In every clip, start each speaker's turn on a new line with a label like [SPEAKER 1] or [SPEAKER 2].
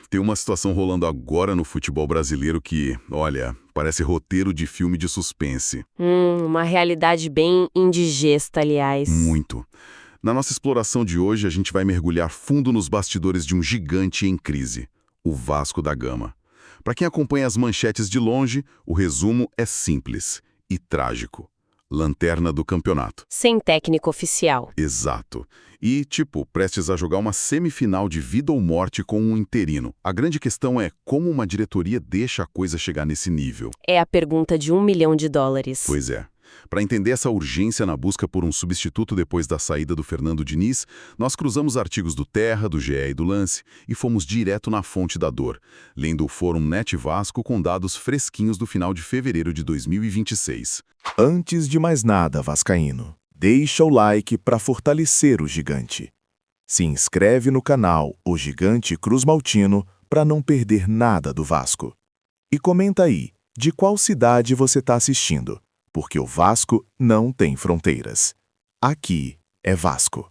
[SPEAKER 1] Tem uma situação rolando agora no futebol brasileiro que, olha, parece roteiro de filme de suspense.
[SPEAKER 2] Uma realidade bem indigesta, aliás.
[SPEAKER 1] Muito. Na nossa exploração de hoje, a gente vai mergulhar fundo nos bastidores de um gigante em crise, o Vasco da Gama. Para quem acompanha as manchetes de longe, o resumo é simples e trágico. Lanterna do campeonato.
[SPEAKER 2] Sem técnico oficial.
[SPEAKER 1] Exato. E, prestes a jogar uma semifinal de vida ou morte com um interino. A grande questão é como uma diretoria deixa a coisa chegar nesse nível.
[SPEAKER 2] É a pergunta de $1 milhão.
[SPEAKER 1] Pois é. Para entender essa urgência na busca por um substituto depois da saída do Fernando Diniz, nós cruzamos artigos do Terra, do GE e do Lance e fomos direto na fonte da dor, lendo o Fórum Net Vasco com dados fresquinhos do final de fevereiro de 2026.
[SPEAKER 3] Antes de mais nada, vascaíno, deixa o like para fortalecer o gigante. Se inscreve no canal O Gigante Cruz Maltino para não perder nada do Vasco. E comenta aí de qual cidade você está assistindo, porque o Vasco não tem fronteiras. Aqui é Vasco.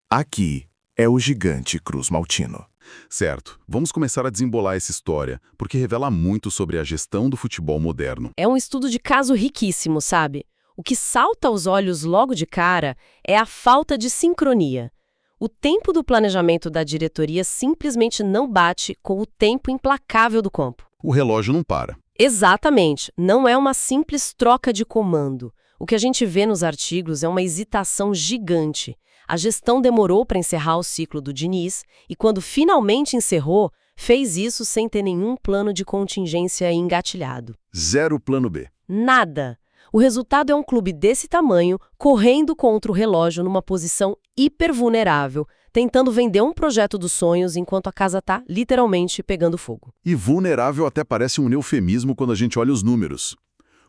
[SPEAKER 3] Aqui é o Gigante Cruz Maltino.
[SPEAKER 1] Certo, vamos começar a desembolar essa história, porque revela muito sobre a gestão do futebol moderno.
[SPEAKER 2] É um estudo de caso riquíssimo, sabe? O que salta aos olhos logo de cara é a falta de sincronia. O tempo do planejamento da diretoria simplesmente não bate com o tempo implacável do campo.
[SPEAKER 1] O relógio não para.
[SPEAKER 2] Exatamente, não é uma simples troca de comando. O que a gente vê nos artigos é uma hesitação gigante. A gestão demorou para encerrar o ciclo do Diniz e, quando finalmente encerrou, fez isso sem ter nenhum plano de contingência engatilhado.
[SPEAKER 1] Zero plano B.
[SPEAKER 2] Nada! O resultado é um clube desse tamanho, correndo contra o relógio numa posição hipervulnerável, tentando vender um projeto dos sonhos enquanto a casa está, literalmente, pegando fogo.
[SPEAKER 1] E vulnerável até parece um eufemismo quando a gente olha os números.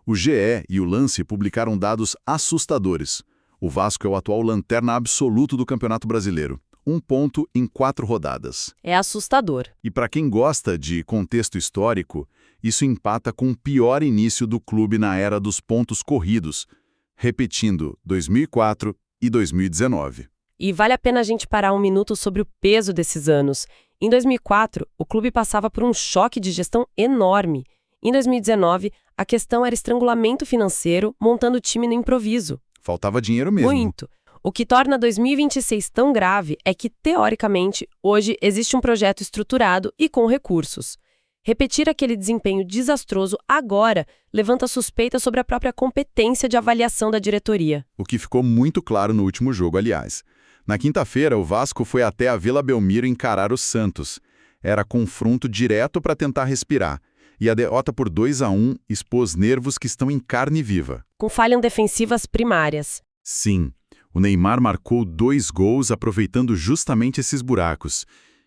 [SPEAKER 1] O GE e o Lance publicaram dados assustadores. O Vasco é o atual lanterna absoluto do Campeonato Brasileiro. 1 ponto em 4 rodadas.
[SPEAKER 2] É assustador.
[SPEAKER 1] E para quem gosta de contexto histórico, isso empata com o pior início do clube na era dos pontos corridos, repetindo 2004 e 2019.
[SPEAKER 2] E vale a pena a gente parar um minuto sobre o peso desses anos. Em 2004, o clube passava por um choque de gestão enorme. Em 2019, a questão era estrangulamento financeiro, montando o time no improviso.
[SPEAKER 1] Faltava dinheiro mesmo.
[SPEAKER 2] Muito. O que torna 2026 tão grave é que, teoricamente, hoje existe um projeto estruturado e com recursos. Repetir aquele desempenho desastroso agora levanta suspeitas sobre a própria competência de avaliação da diretoria.
[SPEAKER 1] O que ficou muito claro no último jogo, aliás. Na quinta-feira, o Vasco foi até a Vila Belmiro encarar o Santos. Era confronto direto para tentar respirar. E a derrota por 2-1 expôs nervos que estão em carne viva.
[SPEAKER 2] Com falhas defensivas primárias.
[SPEAKER 1] Sim, o Neymar marcou 2 gols aproveitando justamente esses buracos.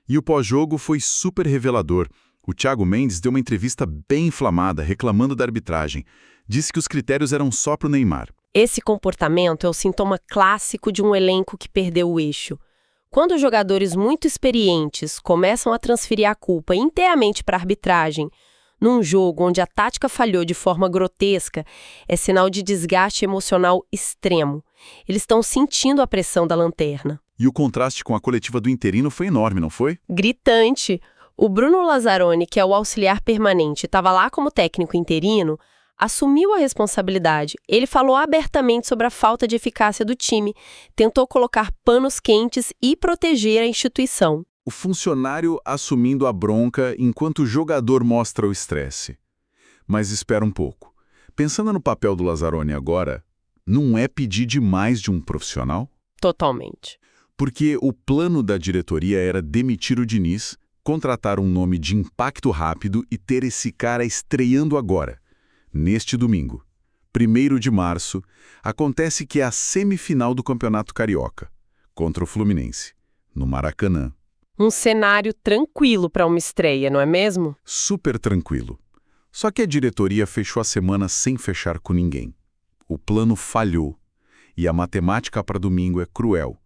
[SPEAKER 1] E o pós-jogo foi super revelador. O Thiago Mendes deu uma entrevista bem inflamada, reclamando da arbitragem. Disse que os critérios eram só para o Neymar.
[SPEAKER 2] Esse comportamento é o sintoma clássico de um elenco que perdeu o eixo. Quando jogadores muito experientes começam a transferir a culpa inteiramente para a arbitragem, num jogo onde a tática falhou de forma grotesca, é sinal de desgaste emocional extremo. Eles estão sentindo a pressão da lanterna.
[SPEAKER 1] E o contraste com a coletiva do interino foi enorme, não foi?
[SPEAKER 2] Gritante. O Bruno Lazzaroni, que é o auxiliar permanente, estava lá como técnico interino, assumiu a responsabilidade. Ele falou abertamente sobre a falta de eficácia do time, tentou colocar panos quentes e proteger a instituição.
[SPEAKER 1] O funcionário assumindo a bronca enquanto o jogador mostra o estresse. Mas espera um pouco. Pensando no papel do Lazzaroni agora, não é pedir demais de um profissional?
[SPEAKER 2] Totalmente.
[SPEAKER 1] Porque o plano da diretoria era demitir o Diniz, contratar um nome de impacto rápido e ter esse cara estreando agora. Neste domingo, 1º de março, acontece que é a semifinal do Campeonato Carioca, contra o Fluminense, no Maracanã.
[SPEAKER 2] Um cenário tranquilo para uma estreia, não é mesmo?
[SPEAKER 1] Super tranquilo. Só que a diretoria fechou a semana sem fechar com ninguém. O plano falhou. E a matemática para domingo é cruel.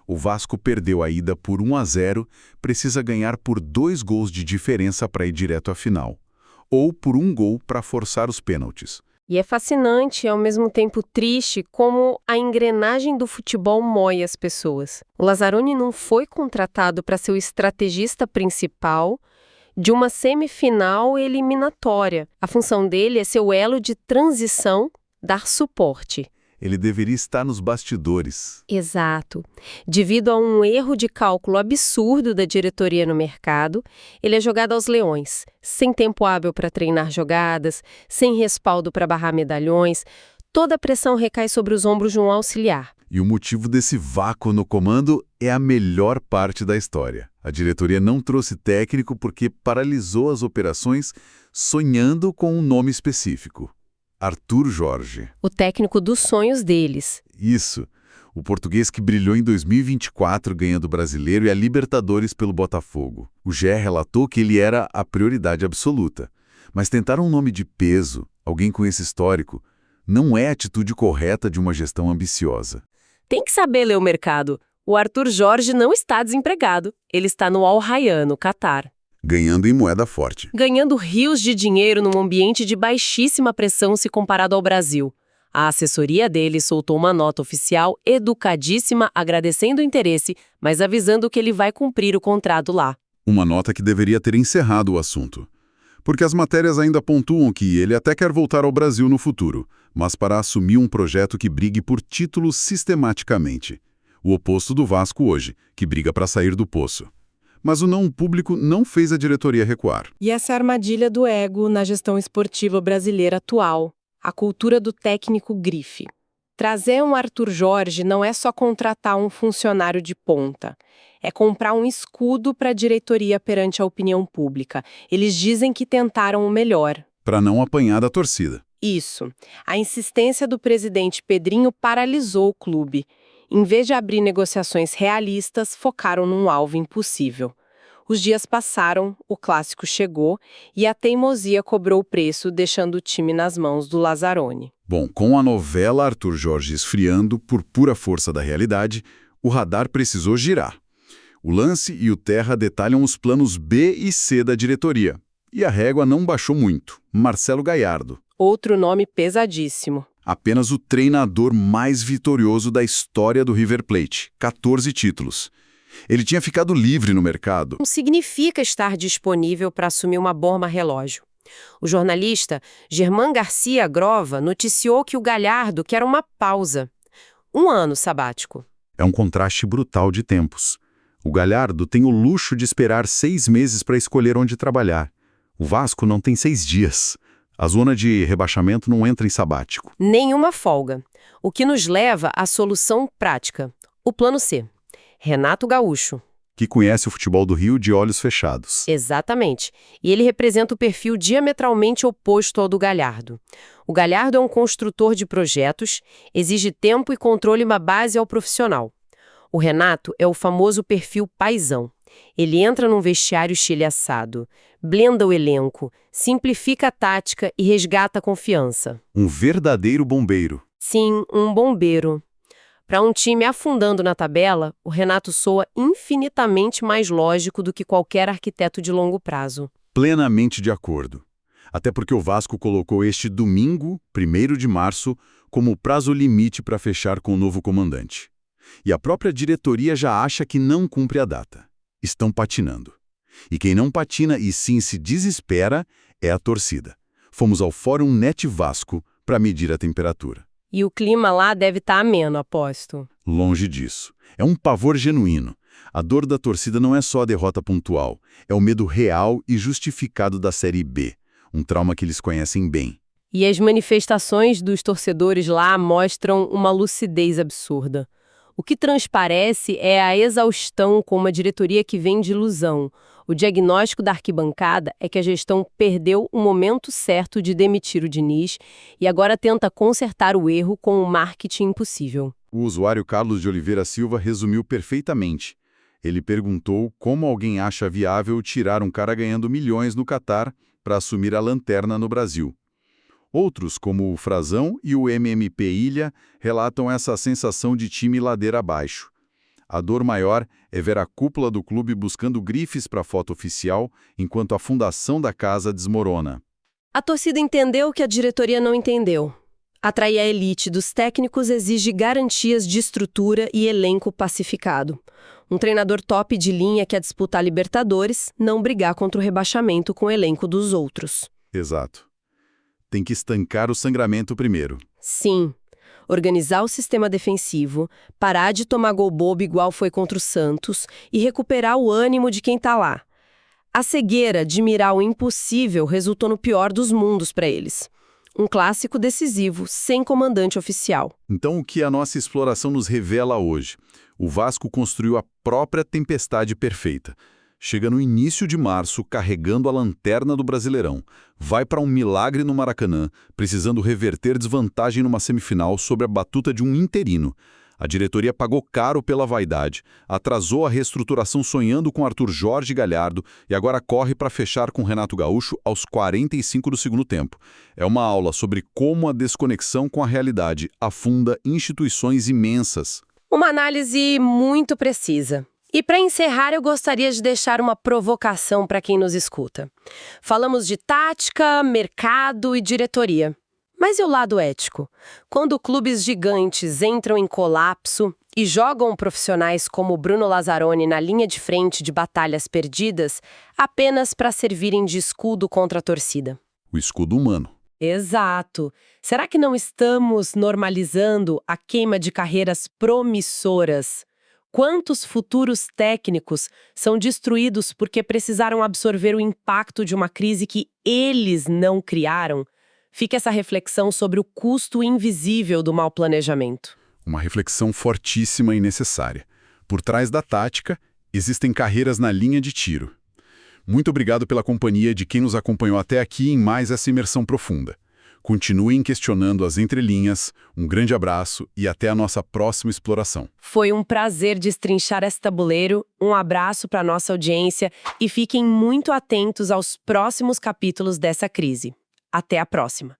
[SPEAKER 1] O Vasco perdeu a ida por 1-0, precisa ganhar por 2 gols de diferença para ir direto à final. Ou por 1 gol para forçar os pênaltis.
[SPEAKER 2] E é fascinante e ao mesmo tempo triste como a engrenagem do futebol mói as pessoas. O Lazzaroni não foi contratado para ser o estrategista principal, de uma semifinal eliminatória. A função dele é ser o elo de transição, dar suporte.
[SPEAKER 1] Ele deveria estar nos bastidores.
[SPEAKER 2] Exato. Devido a um erro de cálculo absurdo da diretoria no mercado, ele é jogado aos leões, sem tempo hábil para treinar jogadas, sem respaldo para barrar medalhões. Toda a pressão recai sobre os ombros de um auxiliar.
[SPEAKER 1] E o motivo desse vácuo no comando é a melhor parte da história. A diretoria não trouxe técnico porque paralisou as operações sonhando com um nome específico. Arthur Jorge.
[SPEAKER 2] O técnico dos sonhos deles.
[SPEAKER 1] Isso. O português que brilhou em 2024 ganhando o Brasileiro e a Libertadores pelo Botafogo. O GE relatou que ele era a prioridade absoluta. Mas tentar um nome de peso, alguém com esse histórico, não é a atitude correta de uma gestão ambiciosa.
[SPEAKER 2] Tem que saber ler o mercado. O Arthur Jorge não está desempregado. Ele está no Al Rayyan, no Catar.
[SPEAKER 1] Ganhando em moeda forte.
[SPEAKER 2] Ganhando rios de dinheiro num ambiente de baixíssima pressão se comparado ao Brasil. A assessoria dele soltou uma nota oficial educadíssima agradecendo o interesse, mas avisando que ele vai cumprir o contrato lá.
[SPEAKER 1] Uma nota que deveria ter encerrado o assunto. Porque as matérias ainda pontuam que ele até quer voltar ao Brasil no futuro, mas para assumir um projeto que brigue por títulos sistematicamente. O oposto do Vasco hoje, que briga para sair do poço. Mas o não público não fez a diretoria recuar.
[SPEAKER 2] E essa é a armadilha do ego na gestão esportiva brasileira atual, a cultura do técnico grife. Trazer um Arthur Jorge não é só contratar um funcionário de ponta. É comprar um escudo para a diretoria perante a opinião pública. Eles dizem que tentaram o melhor.
[SPEAKER 1] Para não apanhar da torcida.
[SPEAKER 2] Isso. A insistência do presidente Pedrinho paralisou o clube. Em vez de abrir negociações realistas, focaram num alvo impossível. Os dias passaram, o clássico chegou e a teimosia cobrou o preço, deixando o time nas mãos do Lazzaroni.
[SPEAKER 1] Bom, com a novela Arthur Jorge esfriando por pura força da realidade, o radar precisou girar. O Lance e o Terra detalham os planos B e C da diretoria. E a régua não baixou muito. Marcelo Gallardo.
[SPEAKER 2] Outro nome pesadíssimo.
[SPEAKER 1] Apenas o treinador mais vitorioso da história do River Plate, 14 títulos. Ele tinha ficado livre no mercado.
[SPEAKER 2] Não significa estar disponível para assumir uma bomba relógio. O jornalista Germán Garcia Grova noticiou que o Gallardo quer uma pausa. 1 ano sabático.
[SPEAKER 1] É um contraste brutal de tempos. O Gallardo tem o luxo de esperar 6 meses para escolher onde trabalhar. O Vasco não tem 6 dias. A zona de rebaixamento não entra em sabático.
[SPEAKER 2] Nenhuma folga. O que nos leva à solução prática. O plano C. Renato Gaúcho.
[SPEAKER 1] Que conhece o futebol do Rio de olhos fechados.
[SPEAKER 2] Exatamente. E ele representa o perfil diametralmente oposto ao do Gallardo. O Gallardo é um construtor de projetos, exige tempo e controle uma base ao profissional. O Renato é o famoso perfil paizão. Ele entra num vestiário estilhaçado, blenda o elenco, simplifica a tática e resgata a confiança.
[SPEAKER 1] Um verdadeiro bombeiro.
[SPEAKER 2] Sim, um bombeiro. Para um time afundando na tabela, o Renato soa infinitamente mais lógico do que qualquer arquiteto de longo prazo.
[SPEAKER 1] Plenamente de acordo. Até porque o Vasco colocou este domingo, 1º de março, como prazo limite para fechar com o novo comandante. E a própria diretoria já acha que não cumpre a data. Estão patinando. E quem não patina e sim se desespera é a torcida. Fomos ao Fórum Net Vasco para medir a temperatura.
[SPEAKER 2] E o clima lá deve estar ameno, aposto.
[SPEAKER 1] Longe disso. É um pavor genuíno. A dor da torcida não é só a derrota pontual, é o medo real e justificado da Série B, um trauma que eles conhecem bem.
[SPEAKER 2] E as manifestações dos torcedores lá mostram uma lucidez absurda. O que transparece é a exaustão com uma diretoria que vem de ilusão. O diagnóstico da arquibancada é que a gestão perdeu o momento certo de demitir o Diniz e agora tenta consertar o erro com um marketing impossível.
[SPEAKER 1] O usuário Carlos de Oliveira Silva resumiu perfeitamente. Ele perguntou como alguém acha viável tirar um cara ganhando milhões no Catar para assumir a lanterna no Brasil. Outros, como o Frazão e o MMP Ilha, relatam essa sensação de time ladeira abaixo. A dor maior é ver a cúpula do clube buscando grifes para a foto oficial, enquanto a fundação da casa desmorona.
[SPEAKER 2] A torcida entendeu o que a diretoria não entendeu. Atrair a elite dos técnicos exige garantias de estrutura e elenco pacificado. Um treinador top de linha quer disputar Libertadores, não brigar contra o rebaixamento com o elenco dos outros.
[SPEAKER 1] Exato. Tem que estancar o sangramento primeiro.
[SPEAKER 2] Sim. Organizar o sistema defensivo, parar de tomar gol bobo igual foi contra o Santos e recuperar o ânimo de quem tá lá. A cegueira de mirar o impossível resultou no pior dos mundos para eles. Um clássico decisivo, sem comandante oficial.
[SPEAKER 1] Então, o que a nossa exploração nos revela hoje? O Vasco construiu a própria tempestade perfeita. Chega no início de março, carregando a lanterna do Brasileirão. Vai para um milagre no Maracanã, precisando reverter desvantagem numa semifinal sobre a batuta de um interino. A diretoria pagou caro pela vaidade, atrasou a reestruturação sonhando com Arthur Jorge Galhardo e agora corre para fechar com Renato Gaúcho aos 45 do segundo tempo. É uma aula sobre como a desconexão com a realidade afunda instituições imensas.
[SPEAKER 2] Uma análise muito precisa. E para encerrar, eu gostaria de deixar uma provocação para quem nos escuta. Falamos de tática, mercado e diretoria. Mas e o lado ético? Quando clubes gigantes entram em colapso e jogam profissionais como Bruno Lazzaroni na linha de frente de batalhas perdidas apenas para servirem de escudo contra a torcida?
[SPEAKER 1] O escudo humano.
[SPEAKER 2] Exato. Será que não estamos normalizando a queima de carreiras promissoras? Quantos futuros técnicos são destruídos porque precisaram absorver o impacto de uma crise que eles não criaram? Fica essa reflexão sobre o custo invisível do mau planejamento.
[SPEAKER 1] Uma reflexão fortíssima e necessária. Por trás da tática, existem carreiras na linha de tiro. Muito obrigado pela companhia de quem nos acompanhou até aqui em mais essa imersão profunda. Continuem questionando as entrelinhas, um grande abraço e até a nossa próxima exploração.
[SPEAKER 2] Foi um prazer destrinchar esse tabuleiro, um abraço para a nossa audiência e fiquem muito atentos aos próximos capítulos dessa crise. Até a próxima!